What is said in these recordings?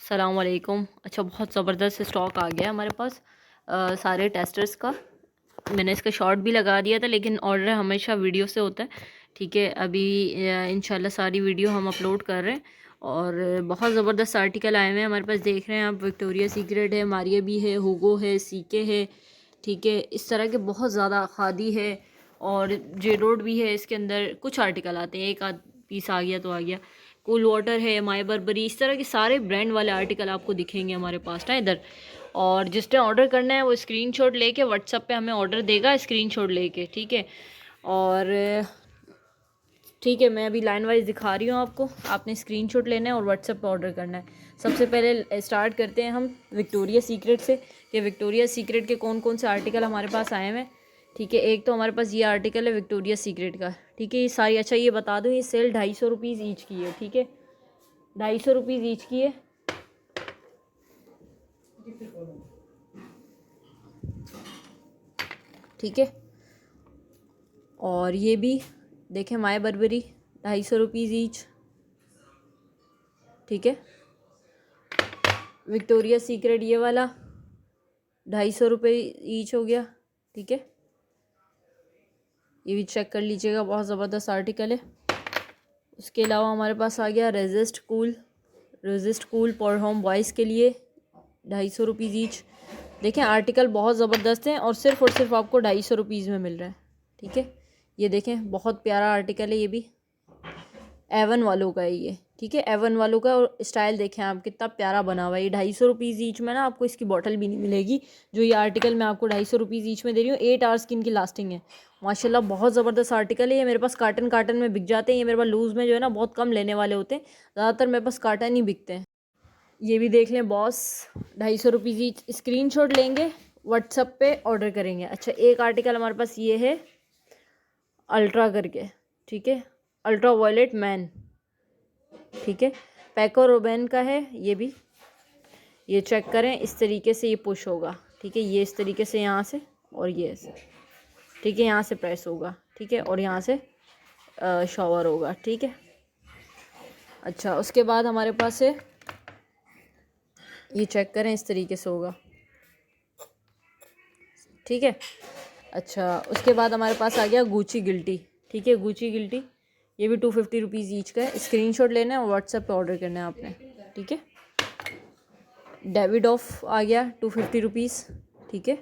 अस्सलाम वालेकुम। अच्छा, बहुत ज़बरदस्त स्टॉक आ गया हमारे पास सारे टेस्टर्स का। मैंने इसका शॉर्ट भी लगा दिया था, लेकिन ऑर्डर हमेशा वीडियो से होता है। ठीक है, अभी इंशाल्लाह सारी वीडियो हम अपलोड कर रहे हैं और बहुत ज़बरदस्त आर्टिकल आए हुए हैं हमारे पास। देख रहे हैं आप, विक्टोरिया सीक्रेट है, मारिया भी है, हुगो है, सीके है। ठीक है, इस तरह के बहुत ज़्यादा, खादी है और जे रोड भी है। इसके अंदर कुछ आर्टिकल आते हैं, एक आध पीस आ गया तो आ गया। कूल वाटर है, माई बर्बरी, इस तरह के सारे ब्रांड वाले आर्टिकल आपको दिखेंगे हमारे पास ना इधर। और जिसने ऑर्डर करना है वो स्क्रीनशॉट लेके व्हाट्सएप पे हमें ऑर्डर देगा, स्क्रीनशॉट लेके। ठीक है, और ठीक है, मैं अभी लाइन वाइज दिखा रही हूँ आपको। आपने स्क्रीनशॉट लेना है और व्हाट्सएप पे ऑर्डर करना है। सबसे पहले स्टार्ट करते हैं हम विक्टोरिया सीक्रेट से, कि विक्टोरिया सीक्रेट के कौन कौन से आर्टिकल हमारे पास आए हैं। ठीक है, एक तो हमारे पास ये आर्टिकल है विक्टोरिया सीक्रेट का। ठीक है, ये सारी, अच्छा ये बता दूँ, ये सेल 250 रुपीज़ ईच की है। ठीक है, 250 रुपीज़ ईच की है। ठीक है, और ये भी देखें, माय बर्बरी 250 रुपीज़ ईच। ठीक है, विक्टोरिया सीक्रेट ये वाला 250 रुपये ईच हो गया। ठीक है, ये भी चेक कर लीजिएगा, बहुत ज़बरदस्त आर्टिकल है। उसके अलावा हमारे पास आ गया resist cool for home boys के लिए 250 रुपीज़ ईच। देखें, आर्टिकल बहुत ज़बरदस्त हैं और सिर्फ आपको 250 रुपीज़ में मिल रहा है। ठीक है, ये देखें, बहुत प्यारा आर्टिकल है ये भी, एवन वालों का है ये। ठीक है, एवन वालों का, और स्टाइल देखें आप, कितना प्यारा बना हुआ है। ये 250 रुपीज़ ईच में ना आपको इसकी बॉटल भी नहीं मिलेगी। जो ये आर्टिकल मैं आपको 250 रुपीज़ ईच में दे रही हूँ, 8 आवर्स की इनकी लास्टिंग है। माशाल्लाह बहुत ज़बरदस्त आर्टिकल है ये। मेरे पास कार्टन कार्टन में बिक जाते हैं ये। मेरे पास लूज़ में जो है ना बहुत कम लेने वाले होते हैं, ज़्यादातर मेरे पास कार्टन ही बिकते हैं। ये भी देख लें बॉस, 250 रुपीज़ ईच। स्क्रीनशॉट लेंगे, व्हाट्सएप पे ऑर्डर करेंगे। अच्छा, एक आर्टिकल हमारे पास ये है अल्ट्रा करके। ठीक है, अल्ट्रा वायलेट मैन। ठीक है, पैको रोबेन का है ये भी। ये चेक करें, इस तरीके से ये पुश होगा। ठीक है, ये इस तरीके से यहाँ से, और ये ऐसे। ठीक है, यहाँ से प्रेस होगा। ठीक है, और यहाँ से शॉवर होगा। ठीक है, अच्छा, उसके बाद हमारे पास है, ये चेक करें, इस तरीके से होगा। ठीक है, अच्छा, उसके बाद हमारे पास आ गया गुची गिल्टी। ठीक है, गुची गिल्टी ये भी 250 रुपीज़ ईच का है। स्क्रीनशॉट लेना है और व्हाट्सएप पे ऑर्डर करना है आपने। ठीक है, डेविड ऑफ आ गया 250 रुपीज़। ठीक है,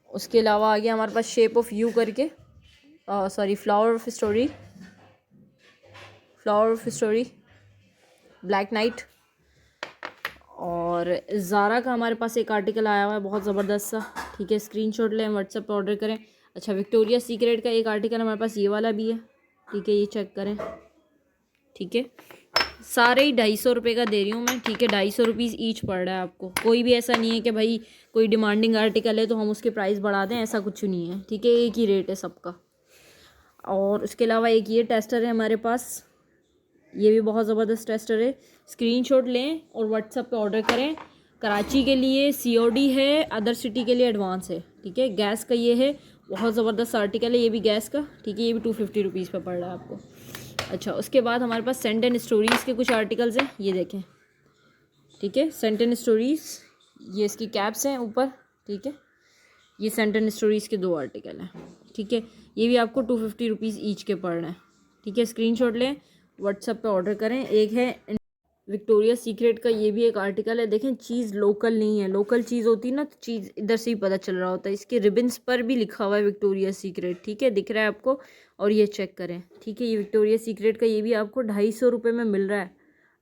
उसके अलावा आ गया हमारे पास शेप ऑफ यू करके, sorry, flower of story black night. और ज़ारा का हमारे पास एक आर्टिकल आया हुआ है बहुत ज़बरदस्त सा। ठीक है, स्क्रीनशॉट लें, व्हाट्सएप पे ऑर्डर करें। अच्छा, विक्टोरिया सीक्रेट का एक आर्टिकल हमारे पास ये वाला भी है। ठीक है, ये चेक करें। ठीक है, सारे ही 250 रुपये का दे रही हूँ मैं। ठीक है, 250 रुपीज़ ईच पड़ रहा है आपको। कोई भी ऐसा नहीं है कि भाई कोई डिमांडिंग आर्टिकल है तो हम उसके प्राइस बढ़ा दें, ऐसा कुछ नहीं है। ठीक है, एक ही रेट है सबका। और उसके अलावा एक ये टेस्टर है हमारे पास, ये भी बहुत ज़बरदस्त टेस्टर है। स्क्रीनशॉट लें और व्हाट्सएप पे ऑर्डर करें। कराची के लिए COD है, अदर सिटी के लिए एडवांस है। ठीक है, गैस का ये है, बहुत ज़बरदस्त आर्टिकल है ये भी गैस का। ठीक है, ये भी 250 रुपीज़ पे पड़ रहा है आपको। अच्छा, उसके बाद हमारे पास सेंट एंड स्टोरीज़ के कुछ आर्टिकल्स हैं, ये देखें। ठीक है, सेंट एंड स्टोरीज़, ये इसकी कैप्स हैं ऊपर। ठीक है, ये सेंट एंड स्टोरीज़ के 2 आर्टिकल हैं। ठीक है, ये भी आपको 250 रुपीज़ ईच के पड़ रहे हैं। ठीक है, स्क्रीनशॉट लें, व्हाट्सएप पे ऑर्डर करें। एक है विक्टोरिया सीक्रेट का, ये भी एक आर्टिकल है। देखें, चीज़ लोकल नहीं है। लोकल चीज़ होती है ना तो चीज़ इधर से ही पता चल रहा होता है। इसके रिबन्स पर भी लिखा हुआ है विक्टोरिया सीक्रेट। ठीक है, दिख रहा है आपको, और ये चेक करें। ठीक है, ये विक्टोरिया सीक्रेट का ये भी आपको 250 रुपये में मिल रहा है,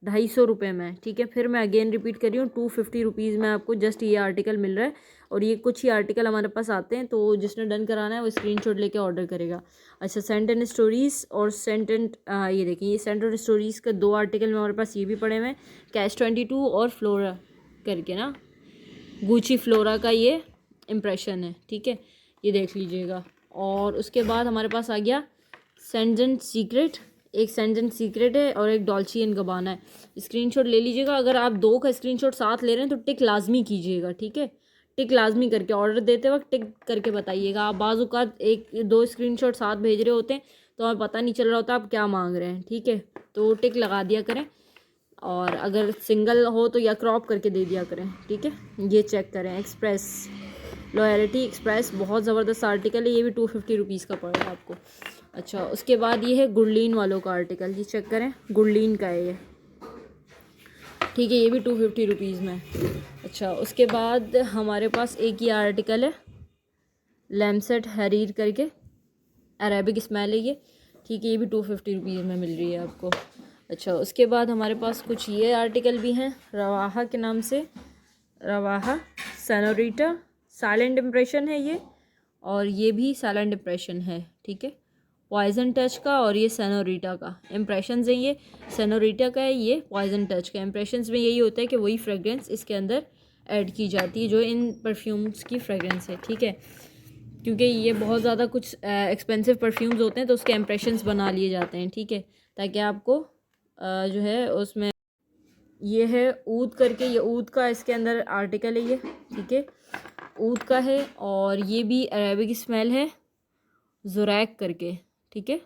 250 रुपये में। ठीक है, फिर मैं अगेन रिपीट कर रही हूँ, 250 रुपीज़ में आपको जस्ट ये आर्टिकल मिल रहा है। और ये कुछ ही आर्टिकल हमारे पास आते हैं, तो जिसने डन कराना है वो स्क्रीनशॉट लेके ऑर्डर करेगा। अच्छा, सेंट एंड स्टोरीज़ और ये देखिए, ये सेंट एंड स्टोरीज़ का 2 आर्टिकल में हमारे पास ये भी पड़े हुए हैं, कैश 22 और फ्लोरा करके ना, गुची फ्लोरा का ये इम्प्रेशन है। ठीक है, ये देख लीजिएगा। और उसके बाद हमारे पास आ गया सेंट सीक्रेट, एक सेंट सीक्रेट है और एक डॉल्ची एंड गबाना है। स्क्रीनशॉट ले लीजिएगा। अगर आप 2 का स्क्रीनशॉट साथ ले रहे हैं तो टिक लाजमी कीजिएगा। ठीक है, टिक लाजमी करके ऑर्डर देते वक्त टिक करके बताइएगा। आप बाज़-औक़ात 1-2 स्क्रीनशॉट साथ भेज रहे होते हैं तो हमें पता नहीं चल रहा होता आप क्या मांग रहे हैं। ठीक है, तो टिक लगा दिया करें। और अगर सिंगल हो तो या क्रॉप करके दे दिया करें, ठीक है। ये चेक करें, एक्सप्रेस लॉयल्टी एक्सप्रेस, बहुत ज़बरदस्त आर्टिकल है, ये भी 250 रुपीज़ का पड़ रहा है आपको। अच्छा, उसके बाद ये है गुडलीन वालों का आर्टिकल, ये चेक करें, गुडलीन का है ये, ठीक है, ये भी 250 रुपीज़ में। अच्छा, उसके बाद हमारे पास एक ये आर्टिकल है लैमसेट हरीर करके, अरेबिक स्मेल है ये, ठीक है, ये भी 250 रुपीज़ में मिल रही है आपको। अच्छा, उसके बाद हमारे पास कुछ ये आर्टिकल भी हैं रवाहा के नाम से, रवाहा सेनोरिटा, साइलेंट इम्प्रेशन है ये, और ये भी साइलेंट इम्प्रेशन है, ठीक है, पॉइजन टच का, और ये सेनोरिटा का इम्प्रेशंस हैं, ये सेनोरिटा का है, ये पॉइजन टच का। इम्प्रेशंस में यही होता है कि वही फ्रेगरेंस इसके अंदर ऐड की जाती है जो इन परफ्यूम्स की फ्रेगरेंस है, ठीक है, क्योंकि ये बहुत ज़्यादा कुछ एक्सपेंसिव परफ्यूम्स होते हैं तो उसके इम्प्रेशंस बना लिए जाते हैं, ठीक है, ताकि आपको जो है उसमें, ये है ऊद करके, ये ऊद का इसके अंदर आर्टिकल है ये, ठीक है, ऊद का है, और ये भी अरेबिक स्मेल है ज़ुरैक करके, ठीक है,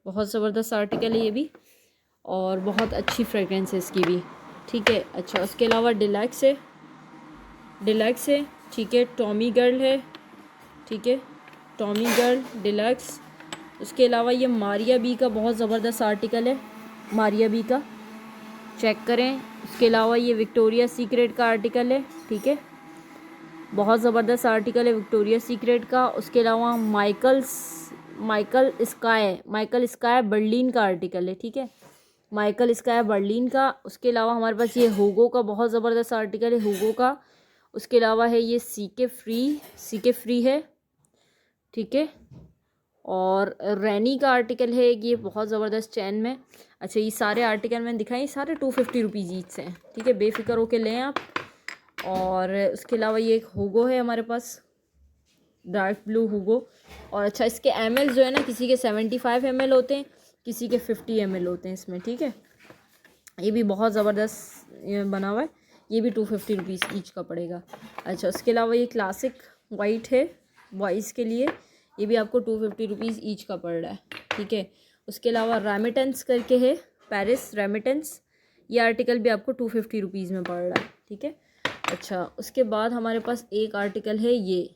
बहुत ज़बरदस्त आर्टिकल है ये भी, और बहुत अच्छी फ्रेगरेंस है इसकी भी, ठीक है। अच्छा, उसके अलावा डिलैक्स है, डिलैक्स है, ठीक है, टॉमी गर्ल है, ठीक है, टॉमी गर्ल डिलक्स। उसके अलावा ये मारिया बी का बहुत ज़बरदस्त आर्टिकल है, मारिया बी का चेक करें। उसके अलावा ये विक्टोरिया सीक्रेट का आर्टिकल है, ठीक है, बहुत ज़बरदस्त आर्टिकल है विक्टोरिया सीक्रेट का। उसके अलावा माइकल स्काई बर्लिन का आर्टिकल है, ठीक है, माइकल स्काई बर्लिन का। उसके अलावा हमारे पास ये हुगो का बहुत ज़बरदस्त आर्टिकल है, हुगो का। उसके अलावा है ये सीके फ्री है, ठीक है, और रैनी का आर्टिकल है ये बहुत ज़बरदस्त चैन में। अच्छा, ये सारे आर्टिकल मैंने दिखाए, सारे 250 रुपीज़ ईच से हैं, ठीक है, बेफिक्र होके लें आप। और उसके अलावा ये एक हुगो है हमारे पास, डार्क ब्लू हुगो। और अच्छा, इसके ml जो है ना, किसी के 75 ml होते हैं, किसी के 50 ml होते हैं इसमें, ठीक है, ये भी बहुत ज़बरदस्त बना हुआ है, ये भी 250 रुपीज़ ईच का पड़ेगा। अच्छा, उसके अलावा ये क्लासिक वाइट है बॉयज़ के लिए, ये भी आपको 250 रुपीज़ ईच का पड़ रहा है, ठीक है। उसके अलावा रेमिटेंस करके है, पेरिस रेमिटेंस, ये आर्टिकल भी आपको 250 रुपीज़ में पड़ रहा है, ठीक है। अच्छा, उसके बाद हमारे पास एक आर्टिकल है ये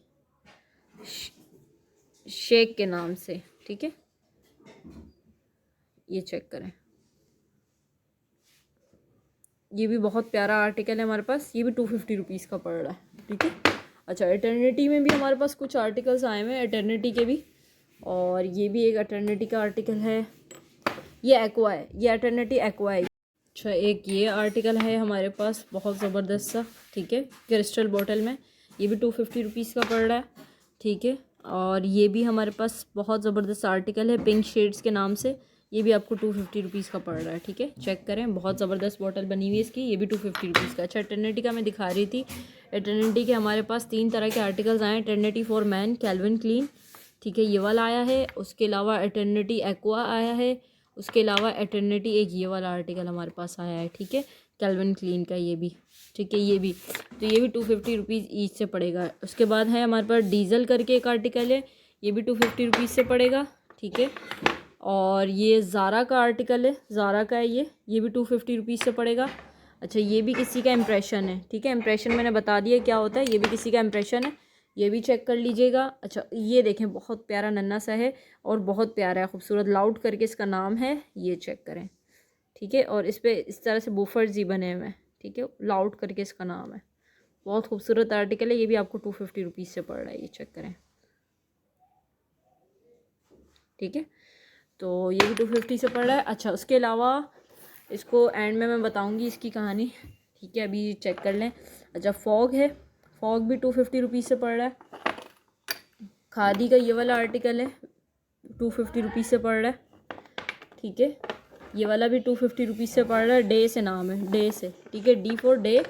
शेक के नाम से, ठीक है, ये चेक करें, ये भी बहुत प्यारा आर्टिकल है हमारे पास, ये भी 250 रुपीज़ का पड़ रहा है, ठीक है। अच्छा, एटर्निटी में भी हमारे पास कुछ आर्टिकल्स आए हुए हैं, एटर्निटी के भी, और ये भी एक एटर्निटी का आर्टिकल है, ये एक्वा है, ये एटर्निटी एक्वा है। अच्छा, एक ये आर्टिकल है हमारे पास बहुत ज़बरदस्त सा, ठीक है, क्रिस्टल बॉटल में, ये भी 250 रुपीज़ का पड़ रहा है, ठीक है। और ये भी हमारे पास बहुत ज़बरदस्त आर्टिकल है पिंक शेड्स के नाम से, ये भी आपको 250 रुपीज़ का पड़ रहा है, ठीक है, चेक करें, बहुत ज़बरदस्त बॉटल बनी हुई है इसकी, ये भी 250 रुपीज़ का। अच्छा, एटर्निटी का मैं दिखा रही थी, एटर्निटी के हमारे पास 3 तरह के आर्टिकल्स आए हैं, eternity for man Calvin Klein, ठीक है, ये वाला आया है। उसके अलावा एटर्निटी एक्वा आया है। उसके अलावा एटर्निटी एक ये वाला आर्टिकल हमारे पास आया है, ठीक है, कैल्विन क्लीन का, ये भी, ठीक है, ये भी, तो ये भी 250 रुपीज़ ईच से पड़ेगा। उसके बाद है हमारे पास डीजल करके एक आर्टिकल है, ये भी 250 रुपीज़ से पड़ेगा, ठीक है। और ये ज़ारा का आर्टिकल है, ज़ारा का है ये भी 250 रुपीज़ से पड़ेगा। अच्छा, ये भी किसी का इम्प्रेशन है, ठीक है, इम्प्रेशन मैंने बता दिया क्या होता है, ये भी किसी का इम्प्रेशन है, ये भी चेक कर लीजिएगा। अच्छा, ये देखें, बहुत प्यारा नन्ना सा है और बहुत प्यारा है, खूबसूरत, लाउड करके इसका नाम है, ये चेक करें, ठीक है, और इस पर इस तरह से बूफर्स ही बने हुए हैं, ठीक है, लाउड करके इसका नाम है, बहुत खूबसूरत आर्टिकल है, ये भी आपको 250 रुपीज़ से पड़ रहा है, ये चेक करें, ठीक है, तो ये भी 250 से पड़ रहा है। अच्छा, उसके अलावा इसको एंड में मैं बताऊंगी इसकी कहानी, ठीक है, अभी चेक कर लें। अच्छा, फॉग है, फॉग भी 250 रुपीज़ से पड़ रहा है, खादी का ये वाला आर्टिकल है, 250 रुपीज़ से पड़ रहा है, ठीक है, ये वाला भी 250 रुपीज़ से पड़ रहा है, डे से नाम है, डे से, ठीक है, डी फॉर डे।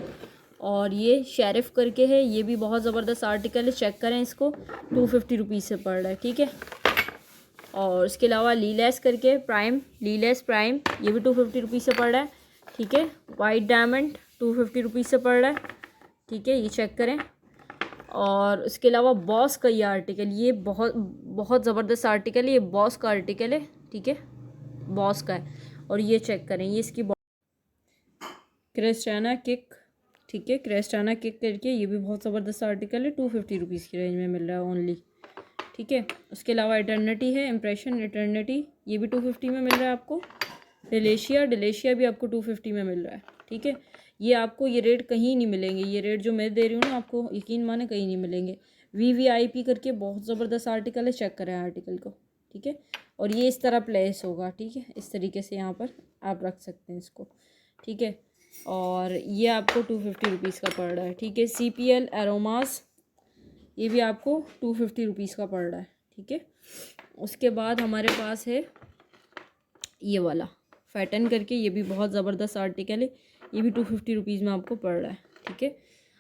और ये शेरिफ करके है, ये भी बहुत ज़बरदस्त आर्टिकल है, चेक करें इसको, 250 रुपीज़ से पड़ रहा है, ठीक है। और उसके अलावा लीलेस करके लीलेस प्राइम, ये भी 250 रुपीज़ से पड़ रहा है, ठीक है। वाइट डायमंड 250 रुपीज़ से पड़ रहा है, ठीक है, ये चेक करें। और उसके अलावा बॉस का ये आर्टिकल, ये बहुत बहुत ज़बरदस्त आर्टिकल है, ये बॉस का आर्टिकल है, ठीक है, बॉस का है, और ये चेक करें, ये इसकी क्रिस्टियाना किक, ठीक है, क्रिस्टियाना किक करके ये भी बहुत ज़बरदस्त आर्टिकल है, 250 रुपीज़ की रेंज में मिल रहा है ओनली, ठीक है। उसके अलावा इटर्निटी है, इम्प्रेशन इटर्निटी, ये भी 250 में मिल रहा है आपको। डिलेशिया भी आपको 250 में मिल रहा है, ठीक है। ये आपको ये रेट कहीं नहीं मिलेंगे, ये रेट जो मैं दे रही हूँ ना आपको, यकीन माने कहीं नहीं मिलेंगे। VVIP करके बहुत ज़बरदस्त आर्टिकल है, चेक करें आर्टिकल को, ठीक है। और ये इस तरह प्लेस होगा, ठीक है, इस तरीके से यहाँ पर आप रख सकते हैं इसको, ठीक है। और ये आपको 250 रुपीज़ का पड़ रहा है, ठीक है। CPL एरोमास, ये भी आपको 250 रुपीज़ का पड़ रहा है, ठीक है। उसके बाद हमारे पास है ये वाला फैटन करके, ये भी बहुत ज़बरदस्त आर्टिकल है, ये भी 250 रुपीज़ में आपको पड़ रहा है, ठीक है।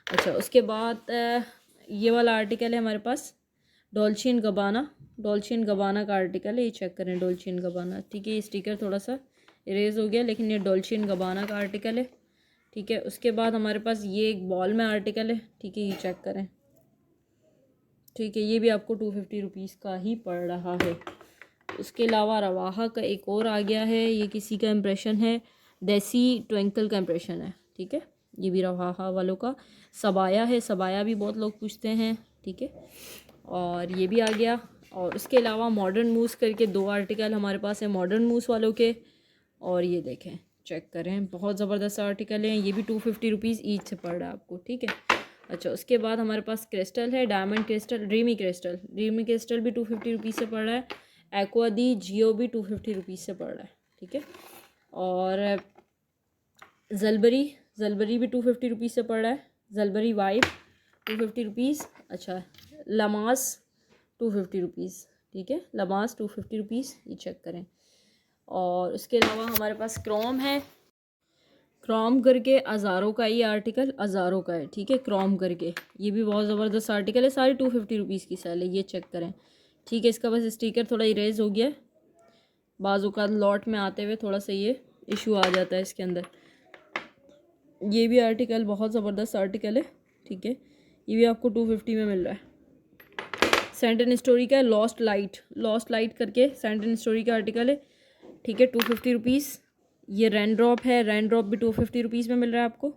अच्छा, उसके बाद ये वाला आर्टिकल है हमारे पास डॉल्चे एंड गबाना का आर्टिकल है, ये चेक करें, डॉल्चे एंड गबाना, ठीक है। ये स्टिकर थोड़ा सा इरेज हो गया, लेकिन ये डॉल्चे एंड गबाना का आर्टिकल है, ठीक है। उसके बाद हमारे पास ये एक बॉल में आर्टिकल है, ठीक है, ये चेक करें, ठीक है। ये भी आपको 250 रुपीज़ का ही पड़ रहा है। उसके अलावा रवाहा का एक और आ गया है, ये किसी का इम्प्रेशन है, देसी ट्विंकल का इम्प्रेशन है, ठीक है। ये भी रवाहा वालों का। सबाया है, सबाया भी बहुत लोग पूछते हैं, ठीक है। और ये भी आ गया। और उसके अलावा मॉडर्न मूस करके 2 आर्टिकल हमारे पास है मॉडर्न मूस वालों के, और ये देखें, चेक करें, बहुत ज़बरदस्त आर्टिकल हैं, ये भी 250 रुपीज़ ईच से पड़ रहा है आपको, ठीक है। अच्छा, उसके बाद हमारे पास क्रिस्टल है, डायमंड क्रिस्टल, ड्रीमी क्रिस्टल भी 250 रुपीज़ से पड़ रहा है। एक्वा दी जियो भी 250 रुपीज़ से पड़ रहा है, ठीक है। और जलबरी भी 250 रुपीज़ से पड़ रहा है। जलबरी वाइप 250 रुपीज़। अच्छा, लमास 250 रुपीज़, ठीक है, लमास 250 रुपीज़, ये चेक करें। और उसके अलावा हमारे पास क्रोम है, क्रोम करके हज़ारों का ये आर्टिकल हज़ारों का है, ठीक है, क्रोम करके, ये भी बहुत ज़बरदस्त आर्टिकल है, सारी 250 रुपीज़ की सेल है, ये चेक करें, ठीक है। इसका बस स्टिकर थोड़ा इरेज हो गया है, बाजू का लॉट में आते हुए थोड़ा सा ये इशू आ जाता है इसके अंदर। ये भी आर्टिकल बहुत ज़बरदस्त आर्टिकल है, ठीक है, ये भी आपको 250 में मिल रहा है। सेंट एंड स्टोरी का लॉस्ट लाइट करके सेंट एंड स्टोरी का आर्टिकल है, ठीक है, 250 रुपीज़। ये रेन ड्रॉप है, रेन ड्रॉप भी 250 रुपीज़ में मिल रहा है आपको।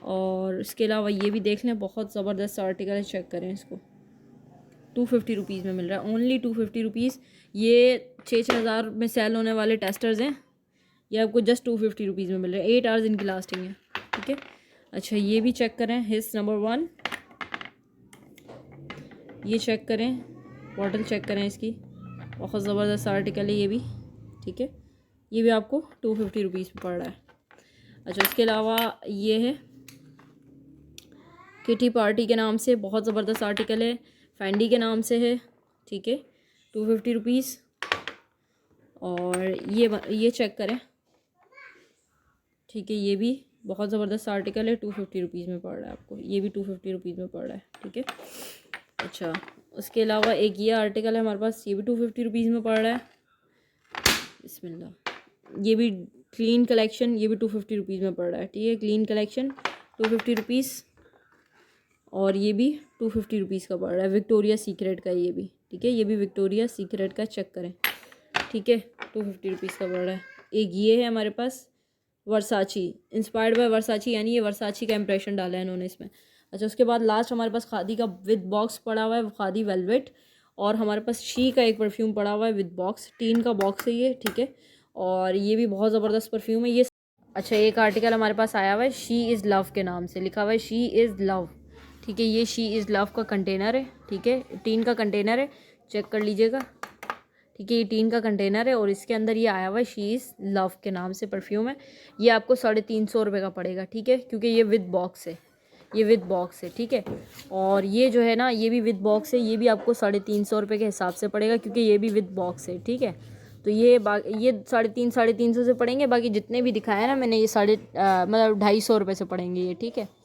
और इसके अलावा ये भी देख लें, बहुत ज़बरदस्त आर्टिकल है, चेक करें इसको, 250 रुपीज़ में मिल रहा है, ओनली 250 रुपीज़। ये 6,000 में सेल होने वाले टेस्टर्स हैं, ये आपको जस्ट 250 रुपीज़ में मिल रहा है, 8 आवर्स इनकी लास्टिंग है, ठीक है। अच्छा, ये भी चेक करें, हिस नंबर 1, ये चेक करें, बॉटल चेक करें इसकी, बहुत ज़बरदस्त आर्टिकल है ये भी, ठीक है। ये भी आपको 250 रुपीज़ में पड़ रहा है। अच्छा, उसके अलावा ये है किटी पार्टी के नाम से, बहुत ज़बरदस्त आर्टिकल है, फैंडी के नाम से है, ठीक है, 250 रुपीज़। और ये चेक करें, ठीक है, ये भी बहुत ज़बरदस्त आर्टिकल है, 250 रुपीज़ में पड़ रहा है आपको, ये भी 250 रुपीज़ में पड़ रहा है, ठीक है। अच्छा, उसके अलावा एक ये आर्टिकल है हमारे पास, ये भी 250 रुपीज़ में पड़ रहा है, बिस्मिल्लाह। ये भी क्लीन कलेक्शन, ये भी 250 रुपीज़ में पड़ रहा है, ठीक है, क्लीन कलेक्शन 250 रुपीज़। और ये भी 250 रुपीज़ का पड़ रहा है, विक्टोरिया सीक्रेट का, ये भी, ठीक है, ये भी विक्टोरिया सीक्रेट का, चेक करें, ठीक है, 250 रुपीज़ का पड़ रहा है। एक ये है हमारे पास वर्साची, इंस्पायर्ड बाय वर्साची, यानी ये वर्साची का इंप्रेशन डाला है इन्होंने इसमें। अच्छा, उसके बाद लास्ट हमारे पास खादी का विद बॉक्स पड़ा हुआ है, खादी वेलवेट। और हमारे पास शी का एक परफ्यूम पड़ा हुआ है विद बॉक्स, टीन का बॉक्स है ये, ठीक है। और ये भी बहुत ज़बरदस्त परफ्यूम है ये। अच्छा, एक आर्टिकल हमारे पास आया हुआ है, शी इज़ लव के नाम से लिखा हुआ है, शी इज़ लव, ठीक है। ये शी इज़ लव का कंटेनर है, ठीक है, टीन का कंटेनर है, चेक कर लीजिएगा, ठीक है, ये टीन का कंटेनर है। और इसके अंदर ये आया हुआ है शी इज़ लव के नाम से परफ्यूम है, ये आपको 350 रुपये का पड़ेगा, ठीक है, क्योंकि ये विद बॉक्स है, ये विद बॉक्स है, ठीक है। और ये जो है ना, ये भी विद बॉक्स है, ये भी आपको 350 रुपये के हिसाब से पड़ेगा, क्योंकि ये भी विद बॉक्स है, ठीक है। तो ये 350 से पड़ेंगे, बाकी जितने भी दिखाए ना मैंने, ये मतलब 250 रुपये से पड़ेंगे ये, ठीक है।